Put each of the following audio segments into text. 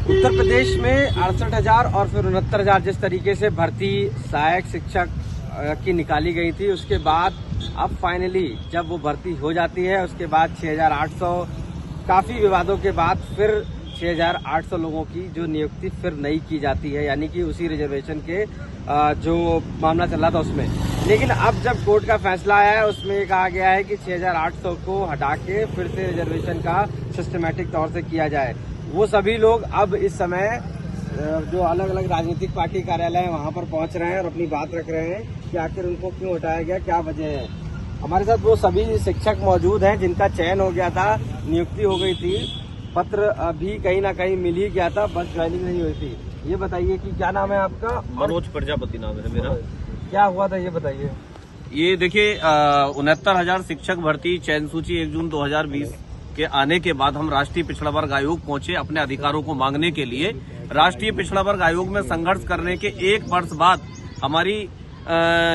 उत्तर प्रदेश में 68,000 और फिर 69,000 जिस तरीके से भर्ती सहायक शिक्षक की निकाली गई थी, उसके बाद अब फाइनली जब वो भर्ती हो जाती है, उसके बाद 6,800 काफी विवादों के बाद फिर 6,800 लोगों की जो नियुक्ति फिर नई की जाती है, यानी कि उसी रिजर्वेशन के जो मामला चल रहा था उसमें। लेकिन अब जब कोर्ट का फैसला आया है, उसमें ये कहा गया है कि 6,800 को हटा के फिर से रिजर्वेशन का सिस्टमैटिक तौर से किया जाए। वो सभी लोग अब इस समय जो अलग अलग राजनीतिक पार्टी कार्यालय है वहां पर पहुंच रहे हैं और अपनी बात रख रहे हैं कि आखिर उनको क्यों हटाया गया, क्या वजह है। हमारे साथ वो सभी शिक्षक मौजूद हैं जिनका चयन हो गया था, नियुक्ति हो गई थी, पत्र भी कहीं ना कहीं मिल ही गया था, बस ज्वाइनिंग नहीं हुई थी। ये बताइए कि क्या नाम है आपका? मनोज प्रजापति नाम है मेरा। क्या हुआ था ये बताइए। ये देखिए 69,000 शिक्षक भर्ती चयन सूची 1 जून 2020 के आने के बाद हम राष्ट्रीय पिछड़ा वर्ग आयोग पहुंचे अपने अधिकारों को मांगने के लिए। राष्ट्रीय पिछड़ा वर्ग आयोग में संघर्ष करने के 1 वर्ष बाद हमारी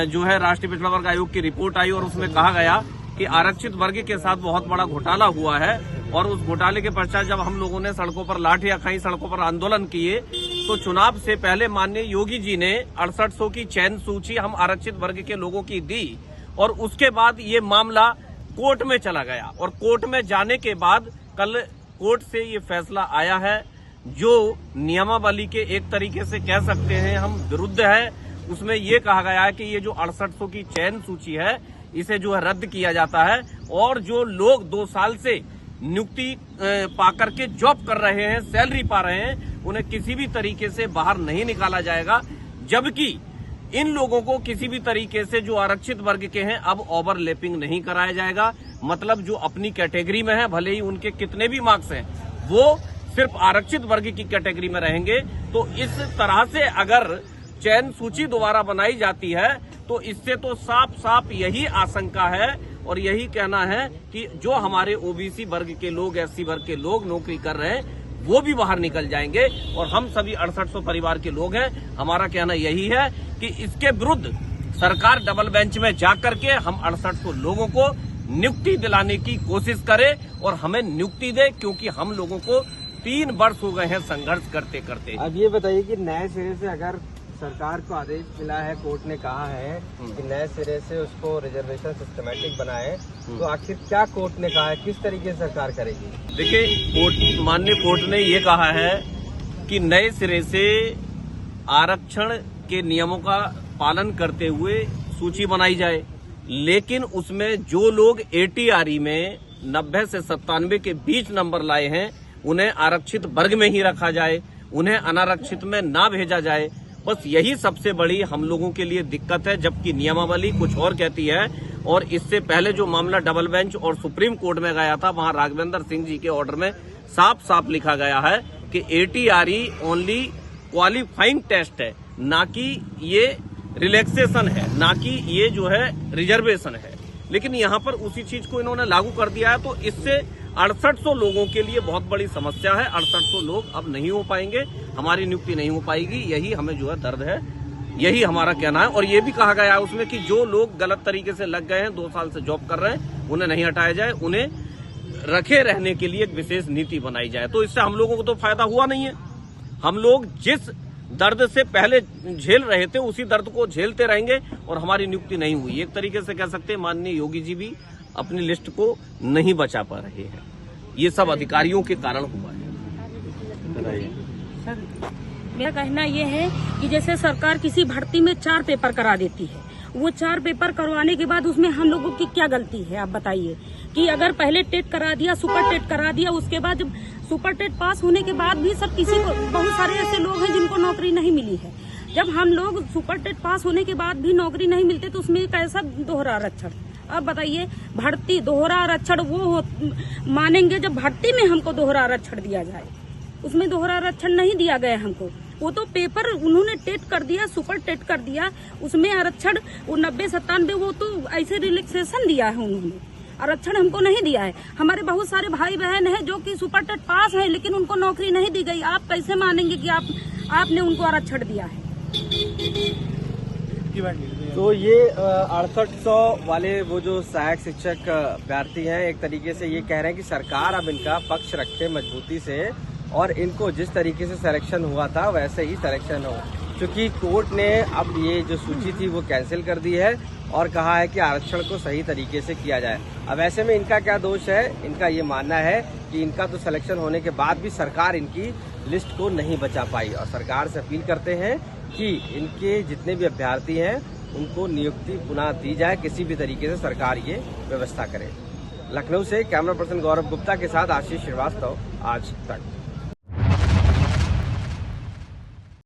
जो है राष्ट्रीय पिछड़ा वर्ग आयोग की रिपोर्ट आई और उसमें कहा गया कि आरक्षित वर्ग के साथ बहुत बड़ा घोटाला हुआ है। और उस घोटाले के पश्चात जब हम लोगों ने सड़कों पर लाठियां खाई, सड़कों पर आंदोलन किए, तो चुनाव से पहले माननीय योगी जी ने 6800 की चयन सूची हम आरक्षित वर्ग के लोगों की दी और उसके बाद ये मामला कोर्ट में चला गया। और कोर्ट में जाने के बाद कल कोर्ट से ये फैसला आया है जो नियमावली के एक तरीके से कह सकते हैं हम विरुद्ध है। उसमें ये कहा गया है कि ये जो 6800 की चयन सूची है इसे जो है रद्द किया जाता है और जो लोग 2 साल से नियुक्ति पाकर के जॉब कर रहे हैं, सैलरी पा रहे हैं, उन्हें किसी भी तरीके से बाहर नहीं निकाला जाएगा। जबकि इन लोगों को किसी भी तरीके से जो आरक्षित वर्ग के हैं अब ओवरलैपिंग नहीं कराया जाएगा। मतलब जो अपनी कैटेगरी में है, भले ही उनके कितने भी मार्क्स हैं, वो सिर्फ आरक्षित वर्ग की कैटेगरी में रहेंगे। तो इस तरह से अगर चयन सूची दोबारा बनाई जाती है तो इससे तो साफ साफ यही आशंका है और यही कहना है कि जो हमारे ओबीसी वर्ग के लोग, एससी वर्ग के लोग नौकरी कर रहे हैं वो भी बाहर निकल जाएंगे। और हम सभी 6800 परिवार के लोग हैं, हमारा कहना यही है कि इसके विरुद्ध सरकार डबल बेंच में जाकर के हम 6800 लोगों को नियुक्ति दिलाने की कोशिश करे और हमें नियुक्ति दे, क्योंकि हम लोगों को 3 वर्ष हो गए हैं संघर्ष करते करते। अब ये बताइए कि नए सिरे से अगर सरकार को आदेश मिला है, कोर्ट ने कहा है कि नए सिरे से उसको रिजर्वेशन सिस्टमैटिक बनाए, तो आखिर क्या कोर्ट ने कहा है, किस तरीके से सरकार करेगी? देखिए माननीय कोर्ट ने ये कहा है कि नए सिरे से आरक्षण के नियमों का पालन करते हुए सूची बनाई जाए, लेकिन उसमें जो लोग ATRE में 90 से 97 के बीच नंबर लाए हैं उन्हें आरक्षित वर्ग में ही रखा जाए, उन्हें अनारक्षित में ना भेजा जाए। बस यही सबसे बड़ी हम लोगों के लिए दिक्कत है, जबकि नियमावली कुछ और कहती है। और इससे पहले जो मामला डबल बेंच और सुप्रीम कोर्ट में गया था, वहां राघवेंद्र सिंह जी के ऑर्डर में साफ साफ लिखा गया है कि ATRE ओनली क्वालिफाइंग टेस्ट है, ना कि ये रिलैक्सेशन है, ना कि ये जो है रिजर्वेशन है। लेकिन यहाँ पर उसी चीज को इन्होंने लागू कर दिया है, तो इससे 6800 लोगों के लिए बहुत बड़ी समस्या है। 6800 लोग अब नहीं हो पाएंगे, हमारी नियुक्ति नहीं हो पाएगी, यही हमें जो है दर्द है, यही हमारा कहना है। और ये भी कहा गया है उसमें कि जो लोग गलत तरीके से लग गए हैं, 2 साल से जॉब कर रहे हैं, उन्हें नहीं हटाया जाए, उन्हें रखे रहने के लिए एक विशेष नीति बनाई जाए। तो इससे हम लोगों को तो फायदा हुआ नहीं है। हम लोग जिस दर्द से पहले झेल रहे थे उसी दर्द को झेलते रहेंगे और हमारी नियुक्ति नहीं हुई। एक तरीके से कह सकते हैं माननीय योगी जी भी अपनी लिस्ट को नहीं बचा पा रहे हैं। ये सब अधिकारियों के कारण हुआ है। मेरा कहना ये है कि जैसे सरकार किसी भर्ती में 4 पेपर करा देती है, वो 4 पेपर करवाने के बाद उसमें हम लोगों की क्या गलती है? आप बताइए कि अगर पहले टेट करा दिया, सुपर टेट करा दिया, उसके बाद जब सुपर टेट पास होने के बाद भी सर किसी को, बहुत सारे ऐसे लोग हैं जिनको नौकरी नहीं मिली है। जब हम लोग सुपर टेट पास होने के बाद भी नौकरी नहीं मिलते तो उसमें कैसा दोहरा आरक्षण? अब बताइए, भर्ती दोहरा आरक्षण वो मानेंगे जब भर्ती में हमको दोहरा आरक्षण दिया जाए। उसमें दोहरा आरक्षण नहीं दिया गया हमको, वो तो पेपर उन्होंने टेट कर दिया, सुपर टेट कर दिया, उसमें आरक्षण 90-97 वो तो ऐसे रिलैक्सेशन दिया है उन्होंने, आरक्षण हमको नहीं दिया है। हमारे बहुत सारे भाई बहन हैं जो कि सुपर टेट पास हैं लेकिन उनको नौकरी नहीं दी गई। आप कैसे मानेंगे कि आपने उनको आरक्षण दिया है? तो ये 6800 वाले वो जो सहायक शिक्षक अभ्यर्थी हैं, एक तरीके से ये कह रहे हैं कि सरकार अब इनका पक्ष रखे मजबूती से और इनको जिस तरीके से सिलेक्शन हुआ था वैसे ही सिलेक्शन हो, क्योंकि कोर्ट ने अब ये जो सूची थी वो कैंसिल कर दी है और कहा है कि आरक्षण को सही तरीके से किया जाए। अब ऐसे में इनका क्या दोष है? इनका ये मानना है कि इनका तो सिलेक्शन होने के बाद भी सरकार इनकी लिस्ट को नहीं बचा पाई और सरकार से अपील करते हैं कि इनके जितने भी अभ्यर्थी हैं उनको नियुक्ति पुनः दी जाए, किसी भी तरीके से सरकार ये व्यवस्था करे। लखनऊ से कैमरा पर्सन गौरव गुप्ता के साथ आशीष श्रीवास्तव, आज तक।